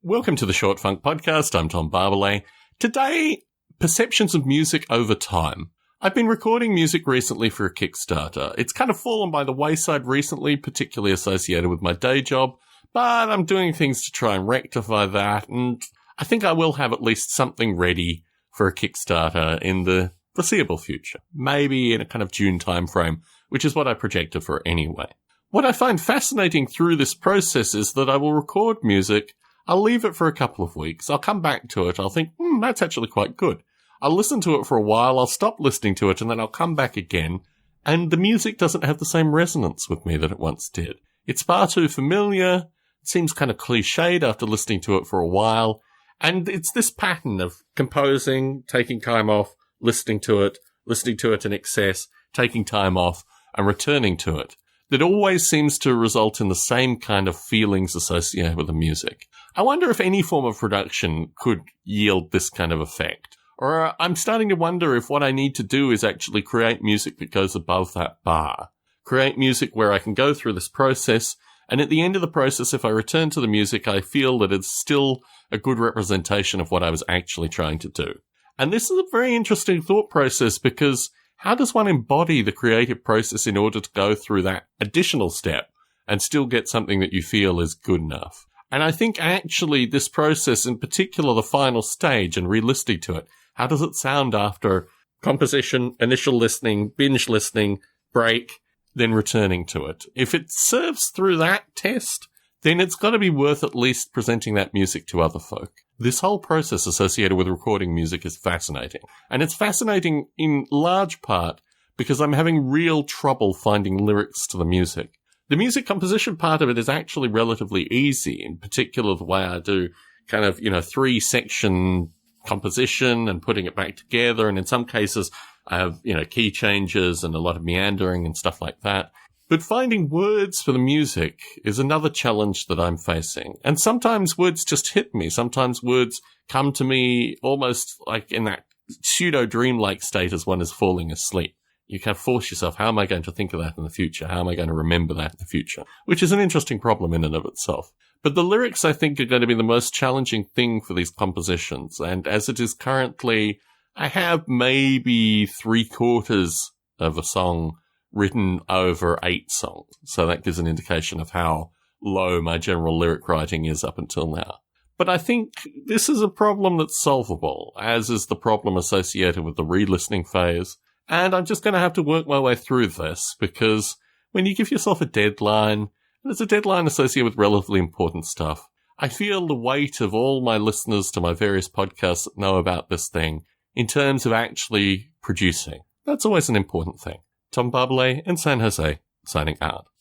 Welcome to the Short Funk Podcast. I'm Tom Barbalet. Today, perceptions of music over time. I've been recording music recently for a Kickstarter. It's kind of fallen by the wayside recently, particularly associated with my day job, but I'm doing things to try and rectify that, and I think I will have at least something ready for a Kickstarter in the foreseeable future. Maybe in a kind of June timeframe, which is what I projected for anyway. What I find fascinating through this process is that I will record music, I'll leave it for a couple of weeks, I'll come back to it, I'll think, that's actually quite good. I'll listen to it for a while, I'll stop listening to it, and then I'll come back again, and the music doesn't have the same resonance with me that it once did. It's far too familiar, it seems kind of cliched after listening to it for a while, and it's this pattern of composing, taking time off, listening to it in excess, taking time off, and returning to it, that always seems to result in the same kind of feelings associated with the music. I wonder if any form of production could yield this kind of effect. Or I'm starting to wonder if what I need to do is actually create music that goes above that bar. Create music where I can go through this process, and at the end of the process, if I return to the music, I feel that it's still a good representation of what I was actually trying to do. And this is a very interesting thought process, because how does one embody the creative process in order to go through that additional step and still get something that you feel is good enough? And I think actually this process, in particular the final stage and re-listening to it, how does it sound after composition, initial listening, binge listening, break, then returning to it? If it serves through that test, then it's got to be worth at least presenting that music to other folk. This whole process associated with recording music is fascinating. And it's fascinating in large part because I'm having real trouble finding lyrics to the music. The music composition part of it is actually relatively easy, in particular the way I do kind of, 3-section composition and putting it back together. And in some cases, I have, key changes and a lot of meandering and stuff like that. But finding words for the music is another challenge that I'm facing. And sometimes words just hit me. Sometimes words come to me almost like in that pseudo-dreamlike state as one is falling asleep. You can force yourself, how am I going to think of that in the future? How am I going to remember that in the future? Which is an interesting problem in and of itself. But the lyrics, I think, are going to be the most challenging thing for these compositions. And as it is currently, I have maybe 3/4 of a song written over 8 songs. So that gives an indication of how low my general lyric writing is up until now. But I think this is a problem that's solvable, as is the problem associated with the re-listening phase. And I'm just going to have to work my way through this, because when you give yourself a deadline, and it's a deadline associated with relatively important stuff, I feel the weight of all my listeners to my various podcasts that know about this thing in terms of actually producing. That's always an important thing. Tom Barbalet in San Jose, signing out.